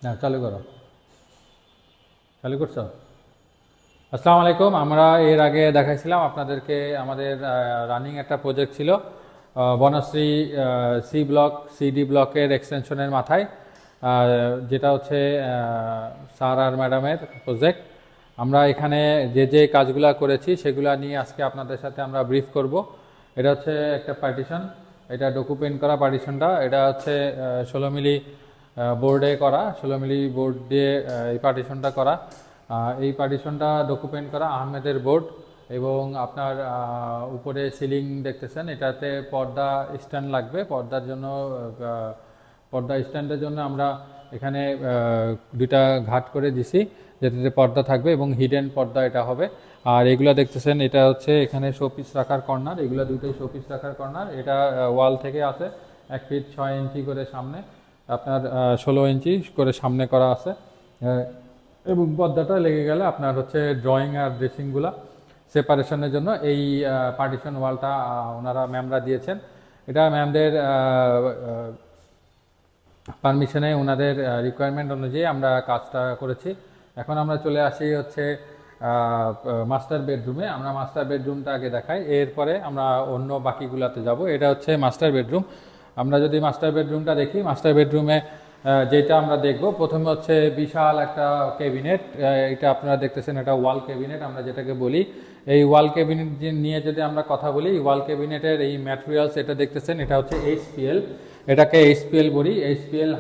না, চালু করো। চালু করছো? আসসালামু আলাইকুম। আমরা এর আগে দেখাইছিলাম আপনাদেরকে আমাদের রানিং একটা প্রজেক্ট ছিল বনশ্রী সি ব্লক সিডি ব্লকের এক্সটেনশনের মাথায়, যেটা হচ্ছে স্যার আর ম্যাডামের প্রজেক্ট। আমরা এখানে যে যে কাজগুলো করেছি সেগুলো নিয়ে আজকে আপনাদের সাথে আমরা ব্রিফ করব। এটা হচ্ছে একটা পার্টিশন, এটা ডকুমেন্ট করা পার্টিশনটা। এটা হচ্ছে 16 মিলি বোর্ডে করা, 16 মিলি বোর্ড দিয়ে এই পার্টিশনটা করা। এই পার্টিশনটা ডকুমেন্ট করা আহমেদের বোর্ড, এবং আপনার উপরে সিলিং দেখতেছেন, এটাতে পর্দা স্ট্যান্ড লাগবে। পর্দার জন্য পর্দা স্ট্যান্ডের জন্য আমরা এখানে দুইটা ঘাট করে দিছি, যেটাতে পর্দা থাকবে এবং হিডেন পর্দা এটা হবে। আর এগুলো দেখতেছেন, এটা হচ্ছে এখানে শোপিস রাখার কর্নার, এগুলো দুটোই শোপিস রাখার কর্নার। এটা ওয়াল থেকে আছে 1 ফিট 6 ইঞ্চি করে সামনে, আপনার 16 ইঞ্চি করে সামনে করা আছে। এবং পর্দাটা লেগে গেলে আপনার হচ্ছে ড্রয়িং আর ড্রেসিংগুলা সেপারেশনের জন্য এই পার্টিশন ওয়ালটা ওনারা ম্যামরা দিয়েছেন। এটা ম্যামদের পারমিশনে, ওনাদের রিকোয়ারমেন্ট অনুযায়ী আমরা কাজটা করেছি। এখন আমরা চলে আসি হচ্ছে মাস্টার বেডরুমে। আমরা মাস্টার বেডরুমটা আগে দেখাই, এরপরে আমরা অন্য বাকিগুলোতে যাব। এটা হচ্ছে মাস্টার বেডরুম। আমরা যদি মাস্টার বেডরুমটা দেখি, মাস্টার বেডরুমে যেটা আমরা দেখব প্রথমে হচ্ছে বিশাল একটা ক্যাবিনেট। এটা আপনারা দেখতেছেন, এটা ওয়াল ক্যাবিনেট আমরা যেটাকে বলি। এই ওয়াল ক্যাবিনেট নিয়ে যদি আমরা কথা বলি, ওয়াল ক্যাবিনেটের এই ম্যাটেরিয়ালস এটা দেখতেছেন, এটা হচ্ছে এইচপিএল। এটাকে এইচপিএল বলি, HPL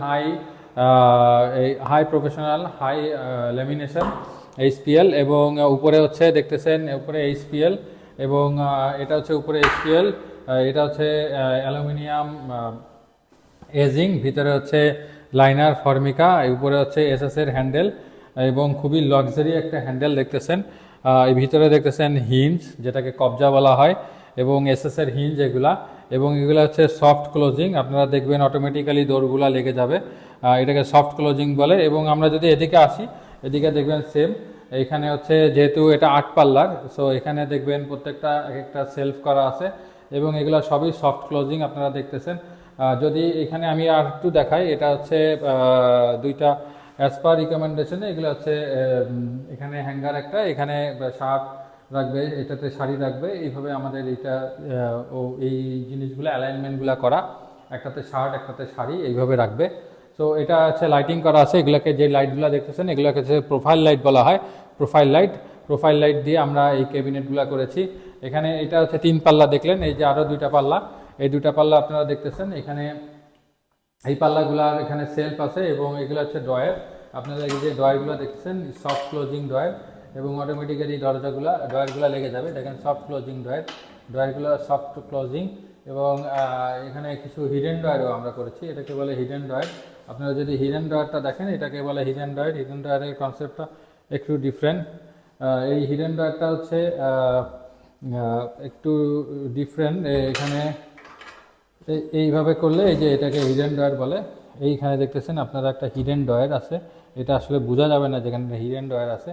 high professional high lamination HPL. এবং উপরে হচ্ছে দেখতেছেন উপরে এইচপিএল, এবং এটা হচ্ছে উপরে এইচপিএল। এটা হচ্ছে অ্যালুমিনিয়াম এজিং, ভিতরে হচ্ছে লাইনার ফর্মিকা, উপরে হচ্ছে এসএসের হ্যান্ডেল, এবং খুবই লাক্সারি একটা হ্যান্ডেল দেখতেছেন। এই ভিতরে দেখতেছেন হিঞ্জ, যেটাকে কবজা বলা হয়, এবং এসএসের হিঞ্জ এগুলা, এবং এগুলো হচ্ছে সফট ক্লোজিং। আপনারা দেখবেন অটোমেটিক্যালি দৌড়গুলা লেগে যাবে, এটাকে সফট ক্লোজিং বলে। এবং আমরা যদি এদিকে আসি, এদিকে দেখবেন সেম। এখানে হচ্ছে যেহেতু এটা 8 পাল্লার, সো এখানে দেখবেন প্রত্যেকটা এক একটা সেলফ করা আছে, এবং এগুলো সবই সফট ক্লোজিং আপনারা দেখতেছেন। যদি এখানে আমি আর একটু দেখাই, এটা হচ্ছে দুইটা অ্যাজ পার রিকমেন্ডেশনে, এগুলো হচ্ছে এখানে হ্যাঙ্গার একটা, এখানে শার্ট রাখবে, এটাতে শাড়ি রাখবে। এইভাবে আমাদের এইটা এই জিনিসগুলো অ্যালাইনমেন্টগুলো করা, একটাতে শার্ট একটাতে শাড়ি এইভাবে রাখবে। তো এটা হচ্ছে লাইটিং করা আছে, এগুলোকে যে লাইটগুলো দেখতেছেন এগুলোকে হচ্ছে প্রোফাইল লাইট বলা হয়। প্রোফাইল লাইট দিয়ে আমরা এই ক্যাবিনেটগুলো করেছি। এখানে এটা হচ্ছে 3 পাল্লা দেখলেন, এই যে আরও 2টা পাল্লা, এই 2টা পাল্লা আপনারা দেখতেছেন। এখানে এই পাল্লাগুলার এখানে সেলফ আছে, এবং এগুলো হচ্ছে ড্রয়ার। আপনারা এই যে ড্রয়ারগুলো দেখতেছেন সফট ক্লোজিং ড্রয়ার, এবং অটোমেটিক্যালি ড্রয়ারগুলো লেগে যাবে। দেখেন সফট ক্লোজিং ড্রয়ারগুলো সফট ক্লোজিং। এবং এখানে কিছু হিডেন ড্রয়ারও আমরা করেছি, এটাকে বলে হিডেন ড্রয়ার। আপনারা যদি হিডেন ড্রয়ারটা দেখেন, এটাকে বলে হিডেন ড্রয়ার। হিডেন ড্রয়ারের কনসেপ্টটা একটু ডিফারেন্ট। এই হিডেন ড্রয়ারটা হচ্ছে একটু ডিফারেন্ট। এখানে এইভাবে করলে, এই যে এটাকে হিডেন ড্রয়ার বলে। এইখানে দেখতেছেন আপনারা একটা হিডেন ড্রয়ার আছে, এটা আসলে বোঝা যাবে না যেখানে হিডেন ড্রয়ার আছে।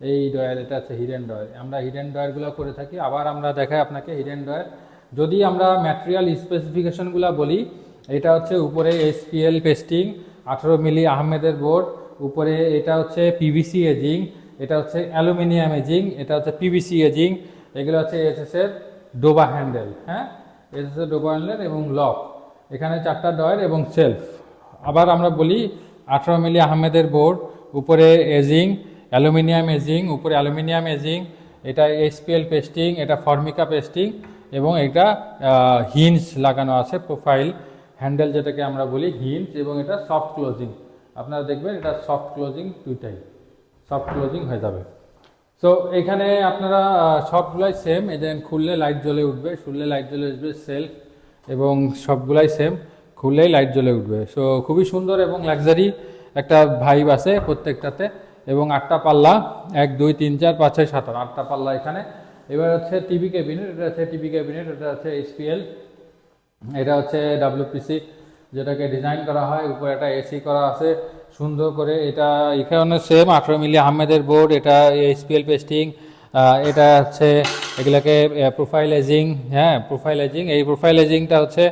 এই ড্রয়ার, এটা আছে হিডেন ড্রয়ার। আমরা হিডেন ড্রয়ারগুলো করে থাকি। আবার আমরা দেখাই আপনাকে হিডেন ড্রয়ার। যদি আমরা ম্যাটেরিয়াল স্পেসিফিকেশনগুলো বলি, এটা হচ্ছে উপরে এসপিএল পেস্টিং, 18 মিলি আহমেদের বোর্ড, উপরে এটা হচ্ছে পিভিসি এজিং, এটা হচ্ছে অ্যালুমিনিয়াম এজিং, এটা হচ্ছে পিভিসি এজিং, এগুলো হচ্ছে এসএসের ডোবা হ্যান্ডেল। হ্যাঁ, এসএসের ডোবা হ্যান্ডেল এবং লক। এখানে 4টা ড্রয়ার এবং সেলফ। আবার আমরা বলি 18 মিলি আহমেদের বোর্ড, উপরে এজিং অ্যালুমিনিয়াম এজিং, উপরে অ্যালুমিনিয়াম এজিং, এটা এসপিএল পেস্টিং, এটা ফর্মিকা পেস্টিং, এবং এটা হিঞ্জ লাগানো আছে, প্রোফাইল হ্যান্ডেল যেটাকে আমরা বলি হিঞ্জ, এবং এটা সফট ক্লোজিং। আপনারা দেখবেন এটা সফট ক্লোজিং, দুইটাই সফট ক্লোজিং হয়ে যাবে। সো এখানে আপনারা সবগুলাই সেম। এই যে খুললে লাইট জ্বলে উঠবে, শুনলে লাইট জ্বলে উঠবে, সেলফ এবং সবগুলাই সেম, খুললেই লাইট জ্বলে উঠবে। সো খুবই সুন্দর এবং লাক্সারি একটা ভাইব আছে প্রত্যেকটাতে। এবং 8টা পাল্লা, 1 2 3 4 5 6 7 8টা পাল্লা এখানে। এবার হচ্ছে টিভি ক্যাবিনেট, এটা হচ্ছে টিভি ক্যাবিনেট, এটা হচ্ছে এইচপিএল, এটা হচ্ছে ডাব্লিউপিসি যেটাকে ডিজাইন করা হয়। উপরে একটা এসি করা আছে সুন্দর করে। এটা এখানে সেম 18 মিলি আহমেদের বোর্ড, এটা এইচপিএল পেস্টিং, এটা হচ্ছে এগুলাকে প্রোফাইল এজিং। হ্যাঁ, প্রোফাইল এজিং। এই প্রোফাইল এজিংটা হচ্ছে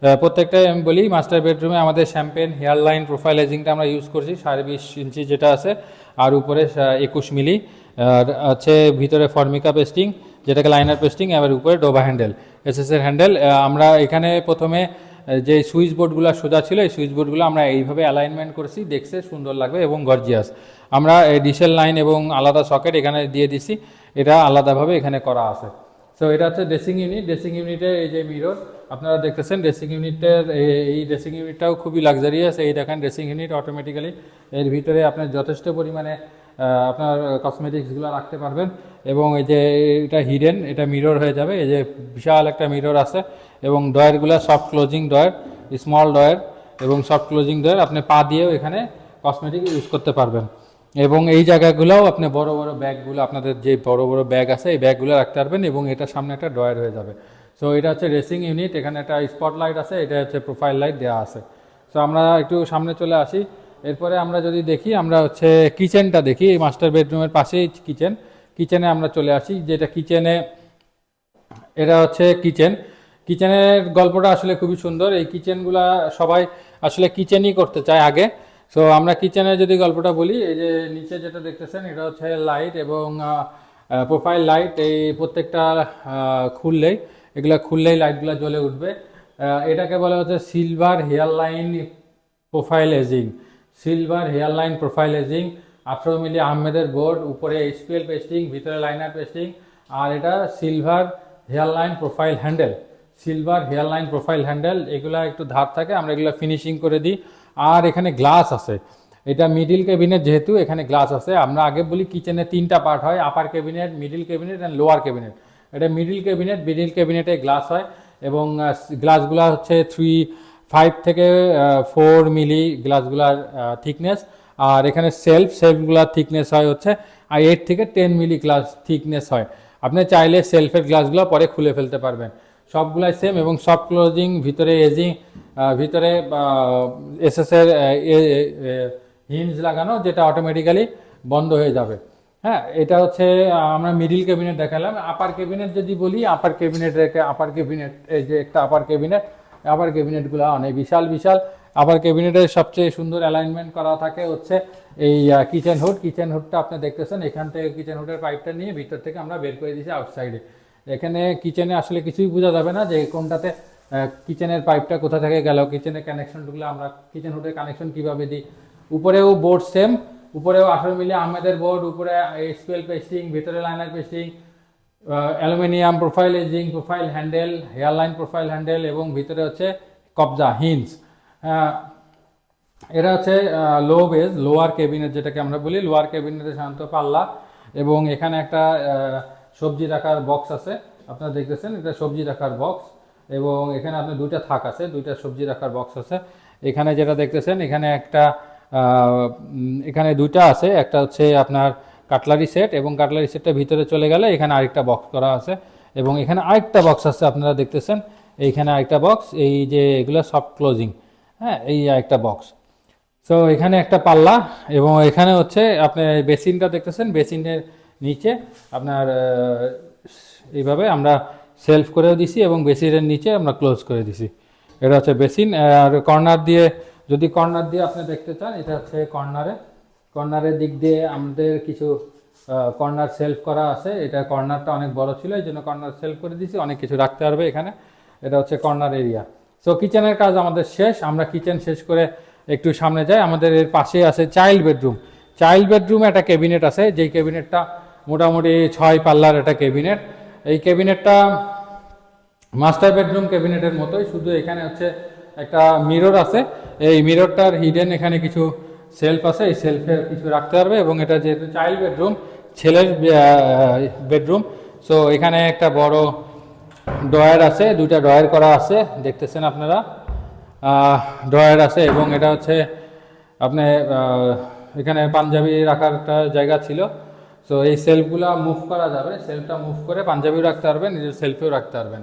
প্রত্যেকটাই আমি বলি, মাস্টার বেডরুমে আমাদের শ্যাম্পেন হেয়ার লাইন প্রোফাইল এজিংটা আমরা ইউজ করছি 20.5 ইঞ্চি যেটা আছে, আর উপরে 21 মিলি আছে, ভিতরে ফর্মিকা পেস্টিং যেটাকে লাইনার পেস্টিং, এবার উপরে ডোবা হ্যান্ডেল, এসএসের হ্যান্ডেল। আমরা এখানে প্রথমে যে সুইচ বোর্ডগুলো সোজা ছিল, এই সুইচ বোর্ডগুলো আমরা এইভাবে অ্যালাইনমেন্ট করেছি, দেখতে সুন্দর লাগবে এবং গর্জিয়াস। আমরা ডিসেল লাইন এবং আলাদা সকেট এখানে দিয়ে দিছি, এটা আলাদাভাবে এখানে করা আছে। সো এটা হচ্ছে ড্রেসিং ইউনিট। ড্রেসিং ইউনিটে এই যে মিরর আপনারা দেখতেছেন, ড্রেসিং ইউনিটের এই ড্রেসিং ইউনিটটাও খুবই লাক্সারিয়াস। এই দেখেন ড্রেসিং ইউনিট অটোমেটিক্যালি, এর ভিতরে আপনার যথেষ্ট পরিমাণে আপনার কসমেটিক্সগুলো রাখতে পারবেন, এবং এই যে এটা হিডেন, এটা মিরর হয়ে যাবে, এই যে বিশাল একটা মিরর আছে, এবং ডয়ারগুলো soft closing drawer, small drawer এবং সফট ক্লোজিং ডয়ার, আপনি পা দিয়েও এখানে কসমেটিক ইউজ করতে পারবেন। এবং এই জায়গাগুলোও আপনি বড় বড় ব্যাগগুলো, আপনাদের যে বড় বড় ব্যাগ আছে এই ব্যাগগুলো রাখতে পারবেন, এবং এটা সামনে একটা ডয়ার হয়ে যাবে। সো এটা হচ্ছে ড্রেসিং ইউনিট, এখানে একটা স্পট লাইট আছে, এটা হচ্ছে প্রোফাইল লাইট দেওয়া আছে। সো আমরা একটু সামনে চলে আসি। এরপরে আমরা যদি দেখি, আমরা হচ্ছে কিচেনটা দেখি, এই মাস্টার বেডরুমের পাশেই কিচেনে আমরা চলে আসি, যেটা কিচেনে, এটা হচ্ছে কিচেনের গল্পটা আসলে খুবই সুন্দর। এই কিচেনগুলা সবাই আসলে কিচেনই করতে চায় আগে। সো আমরা কিচেনের যদি গল্পটা বলি, এই যে নিচে যেটা দেখতেছেন এটা হচ্ছে লাইট এবং প্রোফাইল লাইট, এই প্রত্যেকটা খুললেই লাইটগুলো জ্বলে উঠবে। এটাকে বলা হচ্ছে silver hair line profile edging. 18 milli আহমেদের বোর্ড, উপরে এইচপিএল পেস্টিং, ভিতরে লাইনার পেস্টিং, আর এটা silver hair line profile handle. এগুলা একটু ধার থাকে, আমরা এগুলো ফিনিশিং করে দিই। আর এখানে গ্লাস আছে, এটা মিডিল ক্যাবিনেট, যেহেতু এখানে গ্লাস আছে। আমরা আগে বলি কিচেনে 3টা পার্ট হয়, upper cabinet, middle cabinet and lower cabinet. এটা মিডিল ক্যাবিনেটে গ্লাস হয়, এবং গ্লাসগুলা হচ্ছে 5 থেকে 4 মিলি গ্লাসগুলার থিকনেস। আর এখানে সেলফগুলার থিকনেস হয় হচ্ছে 8 থেকে 10 মিলি গ্লাস থিকনেস হয়। আপনি চাইলে সেলফের গ্লাসগুলো পরে খুলে ফেলতে পারবেন, সবগুলাই সেম। এবং সফট ক্লোজিং, ভিতরে এজিং, ভিতরে এসএসের হিঞ্জ লাগানো, যেটা অটোমেটিক্যালি বন্ধ হয়ে যাবে। হ্যাঁ, এটা হচ্ছে আমরা মিডিল ক্যাবিনেট দেখালাম। আপার ক্যাবিনেট যদি বলি, আপার ক্যাবিনেট এই যে একটা আপার ক্যাবিনেটগুলো অনেক বিশাল। আপার ক্যাবিনেটের সবচেয়ে সুন্দর অ্যালাইনমেন্ট করা থাকে হচ্ছে এই কিচেন হুডটা আপনি দেখতেছেন। এখান থেকে কিচেন হুডের পাইপটা নিয়ে ভিতর থেকে আমরা বের করে দিয়েছি আউটসাইডে। এখানে কিচেনে আসলে কিছুই বোঝা যাবে না যে কোনটাতে কিচেনের পাইপটা কোথা থেকে গেল। কিচেনের কানেকশনগুলো আমরা কিচেন হুডের কানেকশন কিভাবে দিই। উপরেও বোর্ড সেম, উপরেও 18 মিলি আহমেদের বোর্ড, উপরে এইচপিএল পেস্টিং, ভিতরে liner pasting, aluminium profile edging, profile handle, hair line profile handle, এবং ভিতরে হচ্ছে কবজা হিঞ্জ। এটা হচ্ছে লোয়ার ক্যাবিনেট, যেটাকে আমরা বলি। লোয়ার ক্যাবিনেটে সাধারণত পাল্লা, এবং এখানে একটা সবজি রাখার বক্স আছে, আপনারা দেখতেছেন এটা সবজি রাখার বক্স। এবং এখানে আপনার 2টা থাক আছে, 2টা সবজি রাখার বক্স আছে। এখানে যেটা দেখতেছেন, এখানে 2টা আছে, একটা হচ্ছে আপনার কাটলারি সেট, এবং কাটলারি সেটটা ভিতরে চলে গেলে এখানে আরেকটা বক্স করা আছে, এবং এখানে আরেকটা বক্স আছে, আপনারা দেখতেছেন এইখানে আরেকটা বক্স, এই যে এগুলো সফট ক্লোজিং। হ্যাঁ, এই আরেকটা বক্স। সো এখানে একটা পাল্লা, এবং এখানে হচ্ছে আপনি বেসিনটা দেখতেছেন, বেসিনের নিচে আপনার এইভাবে আমরা সেলফ করেও দিছি, এবং বেসিনের নিচে আমরা ক্লোজ করে দিছি। এটা হচ্ছে বেসিন। আর কর্নার দিয়ে আপনি দেখতে চান, এটা হচ্ছে কর্নারের দিক দিয়ে আমাদের কিছু কর্নার সেলফ করা আছে। এটা কর্নারটা অনেক বড় ছিল, এই জন্য কর্নার সেলফ করে দিছি, অনেক কিছু রাখতে পারবে এখানে। এটা হচ্ছে কর্নার এরিয়া। সো কিচেনের কাজ আমাদের শেষ। আমরা কিচেন শেষ করে একটু সামনে যাই। আমাদের এর পাশে আছে চাইল্ড বেডরুমে একটা ক্যাবিনেট আছে, যেই ক্যাবিনেটটা মোটামুটি 6 পাল্লার একটা ক্যাবিনেট। এই ক্যাবিনেটটা মাস্টার বেডরুম ক্যাবিনেটের মতোই, শুধু এখানে হচ্ছে একটা মিরর আছে। এই মিররটার হিডেন এখানে কিছু সেলফ আছে, এই সেলফে কিছু রাখতে পারবে। এবং এটা যেহেতু চাইল্ড বেডরুম, ছেলের বেডরুম, সো এখানে একটা বড় ড্রয়ার আছে, 2টা ড্রয়ার করা আছে, দেখতেছেন আপনারা ড্রয়ার আছে। এবং এটা হচ্ছে আপনি এখানে পাঞ্জাবি রাখার একটা জায়গা ছিল। সো এই সেলফগুলো মুভ করা যাবে, সেলফটা মুভ করে পাঞ্জাবিও রাখতে পারবেন, নিজের সেলফেও রাখতে পারবেন।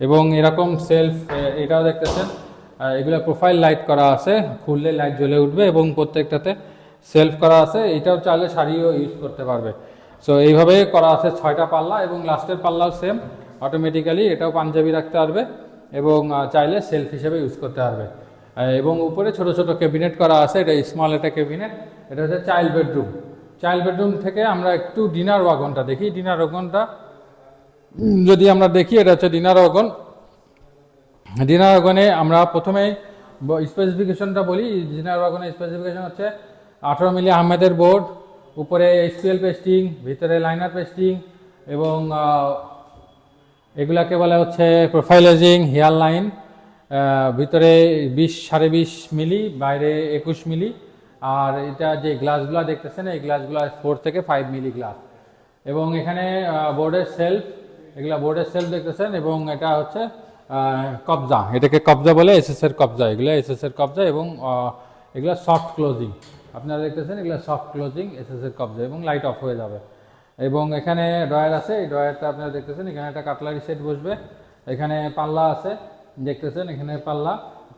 এবং এরকম সেলফ এটাও দেখতেছেন, এগুলো প্রোফাইল লাইট করা আছে, খুললে লাইট জ্বলে উঠবে, এবং প্রত্যেকটাতে সেলফ করা আছে। এটাও চাইলে শাড়িও ইউজ করতে পারবে। সো এইভাবে করা আছে 6টা পাল্লা, এবং লাস্টের পাল্লাও সেম অটোমেটিক্যালি, এটাও পাঞ্জাবি রাখতে পারবে। এবং চাইলে সেলফ হিসেবে ইউজ করতে পারবে। এবং উপরে ছোট ছোট ক্যাবিনেট করা আছে, এটা স্মল একটা ক্যাবিনেট। এটা হচ্ছে চাইল্ড বেডরুম। চাইল্ড বেডরুম থেকে আমরা একটু ডিনার ওয়াগনটা দেখি। ডিনার ওয়াগনটা যদি আমরা দেখি, এটা হচ্ছে ডিনার ওয়াগন। ডিনার ওয়াগনে আমরা প্রথমে স্পেসিফিকেশনটা বলি। ডিনার ওয়াগনের স্পেসিফিকেশন হচ্ছে 18 মিলি আহমেদের বোর্ড, উপরে এইচপিএল পেস্টিং, ভিতরে লাইনার পেস্টিং, এবং এগুলাকে বলা হচ্ছে প্রোফাইলাইজিং হেয়ার লাইন। ভিতরে 20-20.5 মিলি, বাইরে 21 মিলি। আর এটা যে গ্লাসগুলো দেখতেছেন, এই গ্লাসগুলো 4 থেকে 5 মিলি গ্লাস। এবং এখানে বোর্ডের সেলফ, এগুলা বোর্ডের সেলফ দেখতেছেন। এবং এটা হচ্ছে কবজা, এটাকে কবজা বলে, এসএসের কবজা, এগুলো এসএসের কবজা। এবং এগুলো সফট ক্লোজিং, আপনারা দেখতেছেন এগুলো সফট ক্লোজিং এসএসের কবজা, এবং লাইট অফ হয়ে যাবে। এবং এখানে ড্রয়ার আছে, এই ড্রয়ারটা আপনারা দেখতেছেন, এখানে একটা কাটলারি সেট বসবে। এখানে পাল্লা আছে দেখতেছেন, এখানে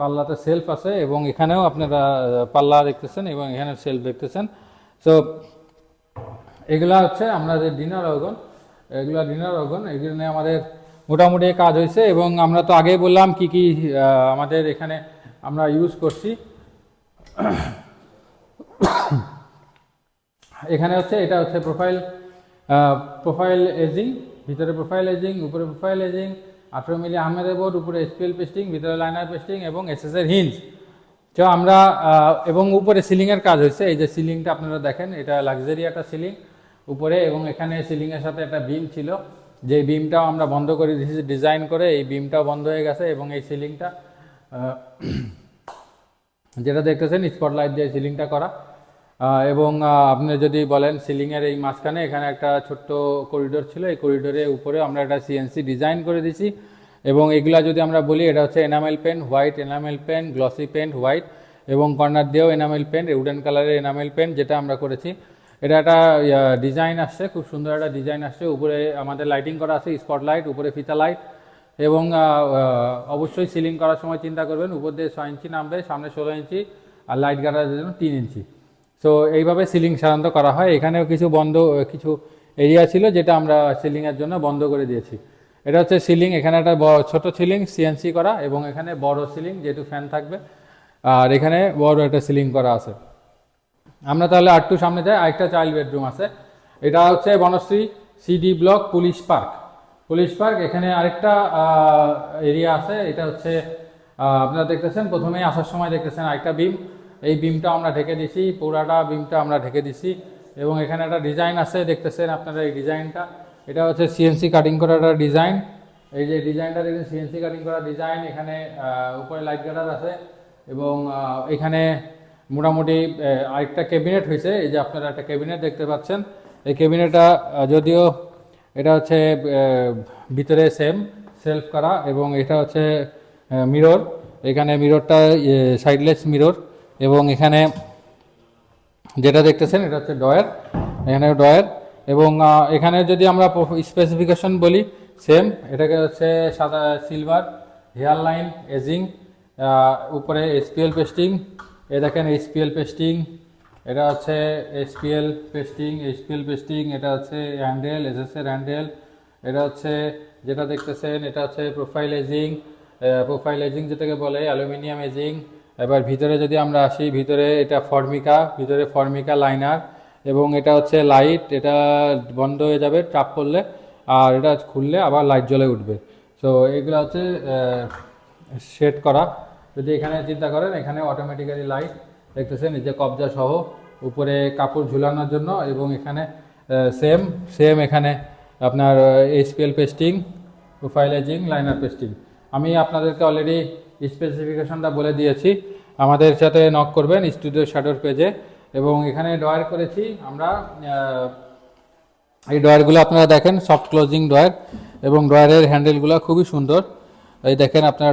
পাল্লাতে সেলফ আছে, এবং এখানেও আপনারা পাল্লা দেখতেছেন, এবং এখানে সেলফ দেখতেছেন। সো এগুলা হচ্ছে আমরা যে ডিনার ওয়াগন, এগুলা ডিনার ওয়াগন, এগুলো নিয়ে আমাদের মোটামুটি কাজ হয়েছে। এবং আমরা তো আগেই বললাম কি কি আমাদের এখানে আমরা ইউজ করছি। এখানে হচ্ছে, এটা হচ্ছে প্রোফাইল এজিং, ভিতরে প্রোফাইল এজিং, উপরে প্রোফাইল এজিং, 18 মিলি আহমেদের বোর্ড, উপরে এসপিএল পেস্টিং, ভিতরে লাইনার পেস্টিং, এবং এসএসের হিঞ্জ। তো আমরা এবং উপরে সিলিংয়ের কাজ হয়েছে। এই যে সিলিংটা আপনারা দেখেন, এটা লাক্সারি একটা সিলিং উপরে। এবং এখানে সিলিংয়ের সাথে একটা বিম ছিল, যে বিমটাও আমরা বন্ধ করে দিয়েছি ডিজাইন করে, এই বিমটাও বন্ধ হয়ে গেছে। এবং এই সিলিংটা যেটা দেখতেছেন স্পটলাইট দিয়ে সিলিংটা করা। এবং আপনি যদি বলেন সিলিংয়ের এই মাঝখানে এখানে একটা ছোট্ট করিডোর ছিল, এই করিডোরের উপরে আমরা একটা সিএনসি ডিজাইন করে দিছি। এবং এগুলা যদি আমরা বলি, এটা হচ্ছে enamel paint white, enamel paint, glossy paint white, এবং কর্নার দিয়েও এনামেল পেন্ট, উডেন কালারের এনামেল পেন্ট যেটা আমরা করেছি। এটা একটা ডিজাইন আসছে, খুব সুন্দর একটা ডিজাইন আসছে। উপরে আমাদের লাইটিং করা আছে স্পটলাইট, উপরে ফিতা লাইট। এবং অবশ্যই সিলিং করার সময় চিন্তা করবেন, উপর দিয়ে 6 ইঞ্চি নামবে, সামনে 16 ইঞ্চি, আর লাইট গাড়ার জন্য 3 ইঞ্চি। সো এইভাবে সিলিং সাধারণত করা হয়। এখানেও কিছু এরিয়া ছিল যেটা আমরা সিলিংয়ের জন্য বন্ধ করে দিয়েছি। এটা হচ্ছে সিলিং, এখানে একটা ছোট সিলিং সিএনসি করা, এবং এখানে বড় সিলিং যেহেতু ফ্যান থাকবে, আর এখানে বড় একটা সিলিং করা আছে। আমরা তাহলে একটু সামনে যাই, আরেকটা চাইল্ড বেডরুম আছে। এটা হচ্ছে Banashree CD block police park. এখানে আরেকটা এরিয়া আছে। এটা হচ্ছে আপনারা দেখতেছেন, প্রথমেই আসার সময় দেখতেছেন আরেকটা বিম, এই বিমটা আমরা ঢেকে দিছি, পুরাটা বিমটা আমরা ঢেকে দিছি। এবং এখানে একটা ডিজাইন আছে, দেখতেছেন আপনারা এই ডিজাইনটা, এটা হচ্ছে সিএনসি কাটিং করা একটা ডিজাইন। এই যে ডিজাইনটা দেখছেন সিএনসি কাটিং করা ডিজাইন। এখানে উপরে লাইট গার্ডার আছে, এবং এখানে মোটামুটি আরেকটা ক্যাবিনেট হয়েছে। এই যে আপনারা একটা ক্যাবিনেট দেখতে পাচ্ছেন, এই ক্যাবিনেটটা যদিও এটা হচ্ছে ভিতরে সেম সেলফ করা, এবং এটা হচ্ছে মিরর। এখানে মিররটা সাইডলেস মিরর। এবং এখানে যেটা দেখতেছেন এটা হচ্ছে ডয়ার, এখানে ডয়ার। এবং এখানে যদি আমরা স্পেসিফিকেশন বলি, সেম, এটাকে হচ্ছে সাদা সিলভার হেয়ার লাইন এজিং, উপরে এসপিএল পেস্টিং। এ দেখেন এইচপিএল পেস্টিং, এটা হচ্ছে এইচপিএল পেস্টিং, এটা হচ্ছে হ্যান্ডেল, এসএসের হ্যান্ডেল। এটা হচ্ছে যেটা দেখতেছেন, এটা হচ্ছে প্রোফাইল এজিং যেটাকে বলে, অ্যালুমিনিয়াম এজিং। এবার ভিতরে যদি আমরা আসি, ভিতরে এটা ফর্মিকা লাইনার, এবং এটা হচ্ছে লাইট, এটা বন্ধ হয়ে যাবে চাপ করলে, আর এটা খুললে আবার লাইট জ্বলে উঠবে। সো এগুলো হচ্ছে সেট করা। যদি এখানে চিন্তা করেন, এখানে অটোমেটিক্যালি লাইট দেখতেছেন, এই যে কবজা সহ, উপরে কাপড় ঝুলানোর জন্য। এবং এখানে সেম এখানে আপনার HPL pasting, profile edging, liner pasting. আমি আপনাদেরকে অলরেডি স্পেসিফিকেশনটা বলে দিয়েছি, আমাদের সাথে নক করবেন স্টুডিও শ্যাডোর পেজে। এবং এখানে ডয়ার করেছি আমরা, এই ডয়ারগুলো আপনারা দেখেন সফট ক্লোজিং ডয়ার, এবং ডয়ারের হ্যান্ডেলগুলো খুবই সুন্দর। এই দেখেন আপনারা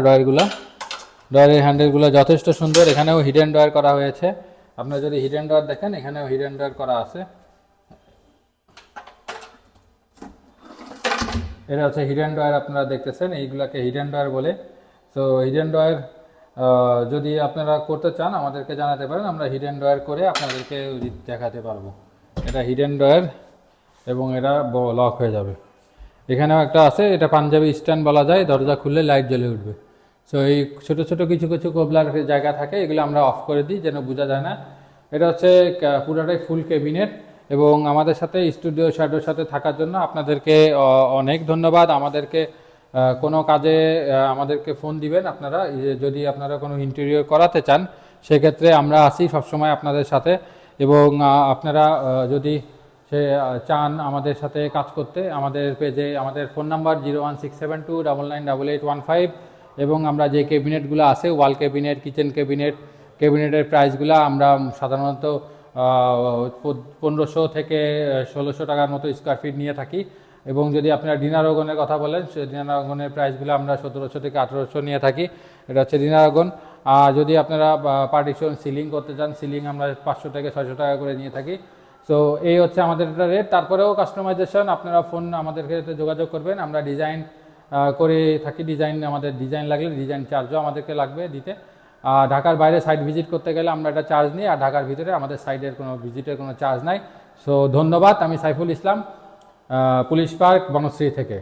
ডয়ারের হ্যান্ডেলগুলো যথেষ্ট সুন্দর। এখানেও হিডেন ডয়ার করা হয়েছে, আপনারা যদি হিডেন ডয়ার দেখেন, এখানেও হিডেন ডয়ার করা আছে। এটা হচ্ছে হিডেন ডয়ার, আপনারা দেখতেছেন, এইগুলাকে হিডেন ডয়ার বলে। তো হিডেন ডয়ার যদি আপনারা করতে চান আমাদেরকে জানাতে পারেন, আমরা হিডেন ডয়ার করে আপনাদেরকে দেখাতে পারবো। এটা হিডেন ডয়ার, এবং এটা লক হয়ে যাবে। এখানেও একটা আছে, এটা পাঞ্জাবি স্ট্যান্ড বলা যায়, দরজা খুললে লাইট জ্বলে উঠবে। সো এই ছোট ছোট কিছু কিছু কোবলার জায়গা থাকে, এগুলো আমরা অফ করে দিই যেন বোঝা যায় না। এটা হচ্ছে পুরোটাই ফুল ক্যাবিনেট। এবং আমাদের সাথে স্টুডিও শ্যাডোর সাথে থাকার জন্য আপনাদেরকে অনেক ধন্যবাদ। আমাদেরকে কোনো কাজে আমাদেরকে ফোন দিবেন আপনারা, যদি আপনারা কোনো ইন্টেরিয়র করাতে চান সেক্ষেত্রে আমরা আছি সবসময় আপনাদের সাথে। এবং আপনারা যদি চান আমাদের সাথে কাজ করতে, আমাদের পেজে আমাদের ফোন নাম্বার 01672998815। এবং আমরা যে ক্যাবিনেটগুলো আছে, ওয়াল ক্যাবিনেট, কিচেন ক্যাবিনেট, ক্যাবিনেটের প্রাইসগুলো আমরা সাধারণত 1500 থেকে 1600 টাকার মতো স্কোয়ার ফিট নিয়ে থাকি। এবং যদি আপনারা ডিনার ওভেনের কথা বলেন, সেই ডিনার ওভেনের প্রাইসগুলো আমরা 1700 থেকে 1800 নিয়ে থাকি। এটা হচ্ছে ডিনার ওভেন। আর যদি আপনারা পার্টিশন সিলিং করতে চান, সিলিং আমরা 500 থেকে 600 টাকা করে নিয়ে থাকি। সো এই হচ্ছে আমাদের একটা রেট। তারপরেও কাস্টমাইজেশন আপনারা ফোন আমাদের সাথে যোগাযোগ করবেন, আমরা ডিজাইন করে থাকি। আমাদের ডিজাইন লাগলে ডিজাইন চার্জও আমাদেরকে লাগবে দিতে। ঢাকার বাইরে সাইট ভিজিট করতে গেলে আমরা একটা চার্জ নিই, আর ঢাকার ভিতরে আমাদের সাইটের কোনো ভিজিটের কোনো চার্জ নাই। সো ধন্যবাদ। আমি সাইফুল ইসলাম, পুলিশ পার্ক, বনশ্রী থেকে।